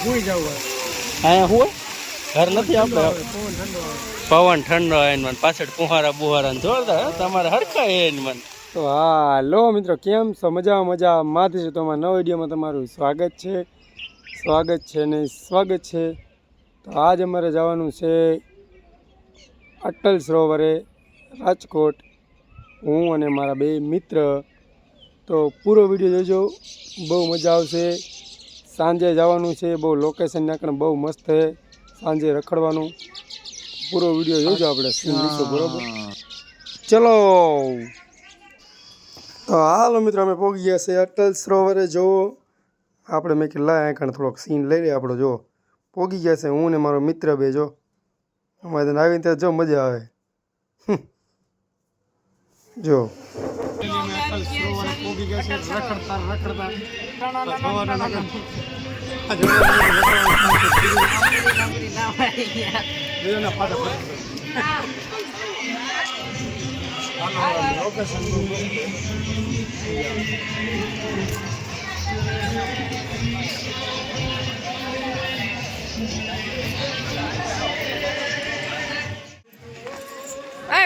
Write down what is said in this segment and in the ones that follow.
સુઈ જવું અહીંયા હું ઘર નથી આપણે પવન ઠંડો એને પાછળ પુહારા બુહારા જોરદાર તમારે હરખા એને મને તો હાલો મિત્રો, કેમ છો? મજા માંથી છે. તો અમારા નવા વિડીયોમાં તમારું સ્વાગત છે ને સ્વાગત છે. તો આજ અમારે જવાનું છે અટલ સરોવરે રાજકોટ, હું અને મારા બે મિત્ર. તો પૂરો વિડીયો જોજો, બહુ મજા આવશે. સાંજે જવાનું છે, બહુ લોકેશન નાખીને બહુ મસ્ત છે. સાંજે રખડવાનું. પૂરો વિડીયો જોજો, આપણે સીન લઈશું બરોબર. ચલો તો હાલો મિત્રો, અમે પહોંચી ગયા છે અટલ સરોવરે. જોવો આપણે મેં કે લાય કારણે થોડોક સીન લઈ લે આપણે. જો પહોંચી ગયા છે, હું ને મારો મિત્ર બે. જો અમારે આવીને ત્યાં જો મજા આવે. જો અટલ સરોવરે પહોંચી ગયા છે, રખડતા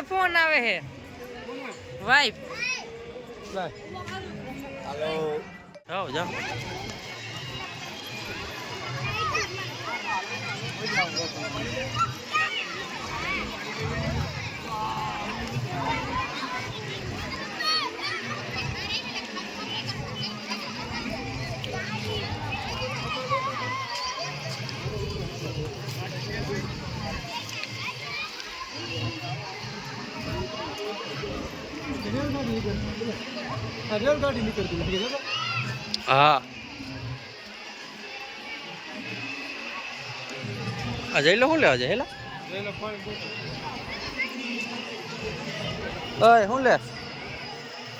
ફોન આવે હે વાઈફ. હાલો જાઓ જાઓ. રેલગાડી નીકળતી હા આ જઈ લો. શું લેવા જાય હેલા? ઓય શું લે?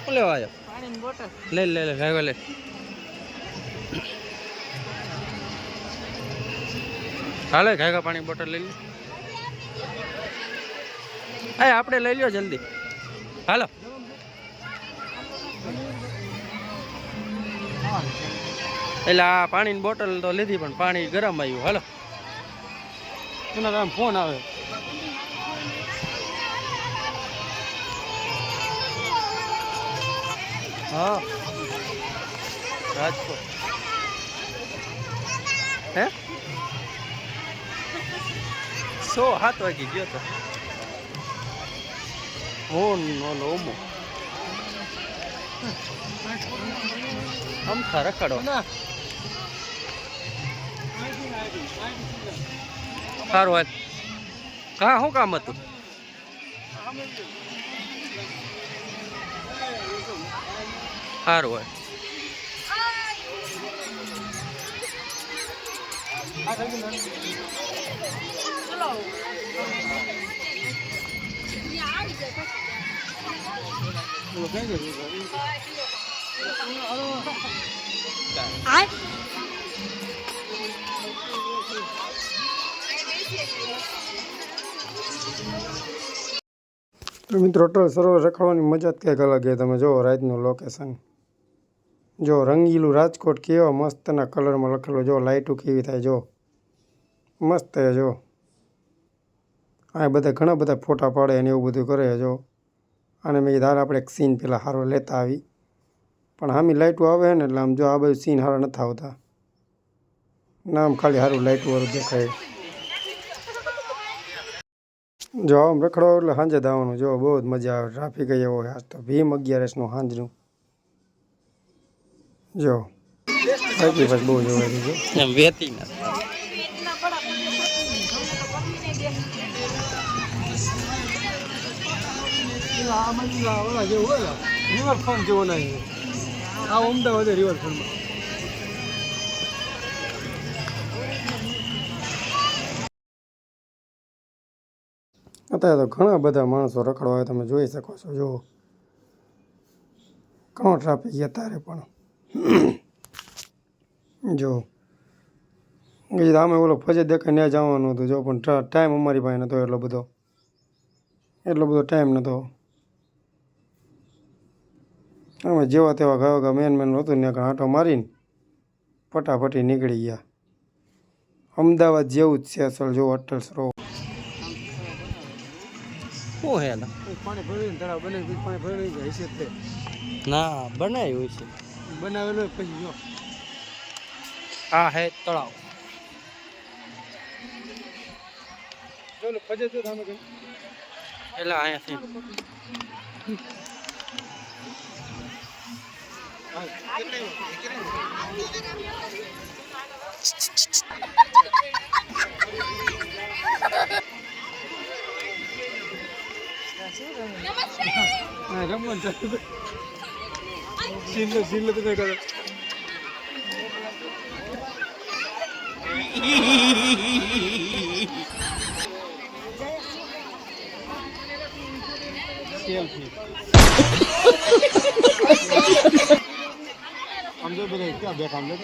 શું લેવા આવ્યો? પાણીની બોટલ લે લે લે ભાઈ લે. હાલે ઘાઘા પાણી બોટલ લઈ લે. હા આપણે લઈ લ્યો જલ્દી. હાલો એટલે આ પાણીની બોટલ તો લીધી પણ પાણી ગરમ આવ્યું. હાલો એના આમ ફોન આવે. હા રાજકોટ હે 7 વાગી ગયો તો. ઓલો ઓમો અમથા રખડો. સારું વાત. હા શું કામ હતું? સારું હોય. તો મિત્રો, અટલ સરોવર રખડવાની મજા જ કંઈક અલગ છે. તમે જુઓ રાતનું લોકેશન, જો રંગીલું રાજકોટ કેવા મસ્તના કલરમાં લખેલું. જો લાઇટો કેવી થાય, જો મસ્ત છે. જો આ બધા ઘણા બધા ફોટા પાડે અને એવું બધું કરે. જો અને મેં કીધું આપણે એક સીન પેલા સારો લેતા આવી, પણ આમી લાઇટો આવે ને એટલે આમ જો આ બધું સીન સારા નથી આવતા. નામ ખાલી સારું લાઇટવાળું દેખાય. જો આમ રખડવા એટલે સાંજે દાવાનું. જો બહુ જ મજા આવે. ટ્રાફિક એવો હોય આજ તો. ભીમ 11નું સાંજનું. જો બાકી બસ બહુ જોવાય છે. એમ વેતી ના ઓલા જેવું હોય રિવરફ્રન્ટ જેવો નહીં. આ અમદાવાદ રિવરફ્રન્ટ. અત્યારે તો ઘણા બધા માણસો રખડવા હોય, તમે જોઈ શકો છો. જો ઘણો ટ્રાફિક અત્યારે પણ. જો આમે ઓલો ફજે દેખાય ત્યાં જવાનું હતું. જો પણ ટાઈમ અમારી પાસે નહોતો એટલો બધો ટાઈમ નહોતો. અમે જેવા તેવા મેન હતું ને આંટો મારીને ફટાફટી નીકળી ગયા. અમદાવાદ જેવું જ છે અસલ જો અટલ સરોવર. શું હે એલા? પાણી ભરીને તળાવ બને પાણી ભરી જાય છે તે ના બનાવ્યું છે. બનાવેલો પછી જો આ હે તળાવ. ચાલો ફજે તો સામે કઈ એટલે અહીંયાથી રમવાનું ચાલુ સીલ તો કઈ કરે આમ જો બધા ક્યાં બેઠા આમ જો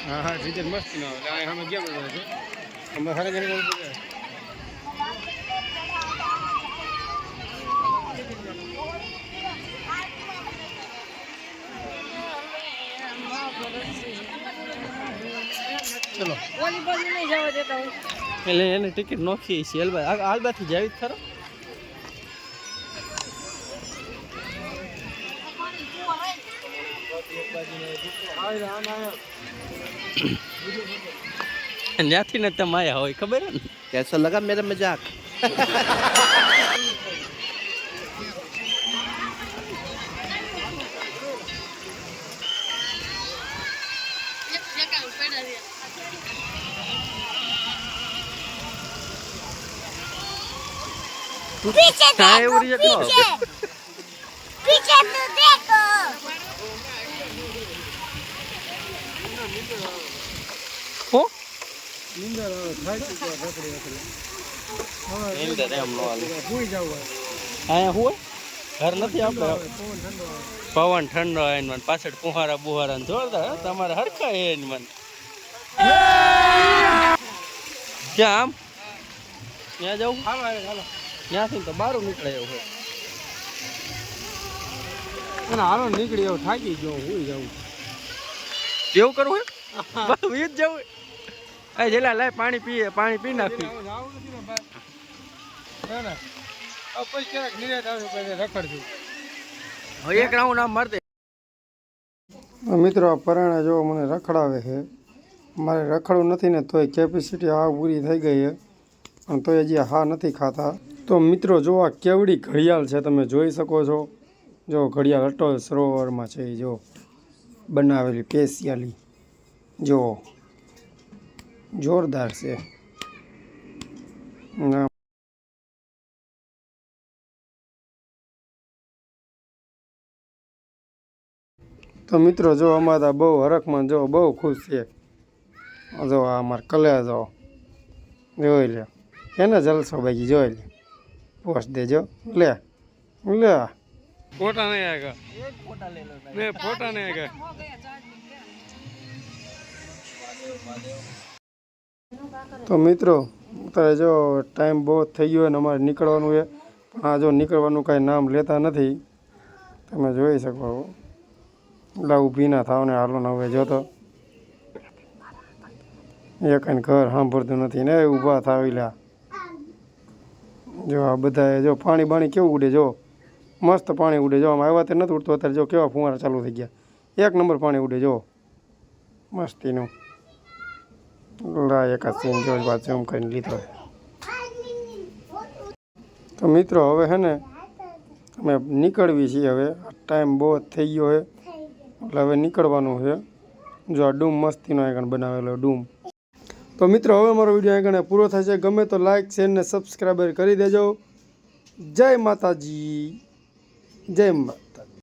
હા હા સીઝન મસ્ત ના આવે અમે કેમ છે અમે ખરે ઘરે ચલો ઓલી બાજુ નહીં જવા દેતા હું. એટલે એને ટિકિટ નોખી છે આલબાથી જાવી જ ખરો. ત્યાંથી ને તમે આયા હોય ખબર હે ને. कैसा लगा मेरा मजाक? કાંઈ એવું રીતે ન આવે. पीछे तो देखो હો નીંદર થાય છે રખડી નીંદર એમ નો હાલે. ભૂઈ જવું અહીંયા હોય ઘર નથી આપણે. પવન ઠંડો પવન ઠંડો હોય ને પાછળ પુહારા બુહારા જોરદાર હે. તમારે હરખા હે ને મને ક્યાં આમ ત્યાં જવું ત્યાંથી તો બારું નીકળે એવું હોય. અને હાલો નીકળી એવું થાકી ગયો ભૂઈ જવું એવું કરવું હે બસ ઈ જ જવું. એ જેલા લાય પાણી પી નાખી. આવું નથી ને ભાઈ ના ના પછી ક્યારેક નિરાત આવે પછી રખડશું હવે એક રાઉન્ડ આમ મારી દે. મિત્રો આ પરાણા જો મને રખડાવે છે મારે રખડવું નથી ને તોય કેપેસિટી હા પૂરી થઈ ગઈ છે પણ તોય હજી હા નથી ખાતા. તો મિત્રો જો આ કેવડી ઘડિયાળ છે તમે જોઈ શકો છો. જો ઘડિયાળ અટલ સરોવરમાં છે એ જો બનાવેલી સ્પેશિયલી જો જોરદાર છે. ના તો મિત્રો જો અમારા બહુ હરખમાં જો બહુ ખુશ છે. જો આ અમારે કલે જો જોઈ લે એને જલસો બાકી જોઈ લે પોસ્ટ દેજો લે લે ફોટા નહીં આગળ મેં ફોટા નહીં આગળ. તો મિત્રો અત્યારે જો ટાઈમ બહુ થઈ ગયો ને અમારે નીકળવાનું છે પણ આ જો નીકળવાનું કાંઈ નામ લેતા નથી તમે જોઈ શકો. એટલે ઊભી ના થાવ ને હાલો ને હવે જોતો એક ઘર સાંભળતું નથી ને ઊભા થાવી લ્યા. જો આ બધા જો પાણી બાણી કેવું ઉડે જો મસ્ત પાણી ઉડે જો આમ આવ્યા તે નથી ઉડતું અત્યારે જો કેવા ફુવારા ચાલુ થઈ ગયા. એક નંબર પાણી ઉડે જો મસ્તીનું. લા એકાદ સીન જો વાત ઝૂમ કરીને લીધો. તો મિત્રો હવે હે ને અમે નીકળવી છીએ હવે ટાઈમ બહુ થઈ ગયો છે એટલે હવે નીકળવાનું છે. જો આ ડૂમ મસ્તીનો આગળ બનાવેલો ડૂમ. તો મિત્રો હવે મારો વિડીયો આગળ પૂરો થાય છે. ગમે તો લાઇક શેર ને સબસ્ક્રાઈબર કરી દેજો. જય માતાજી જય મા.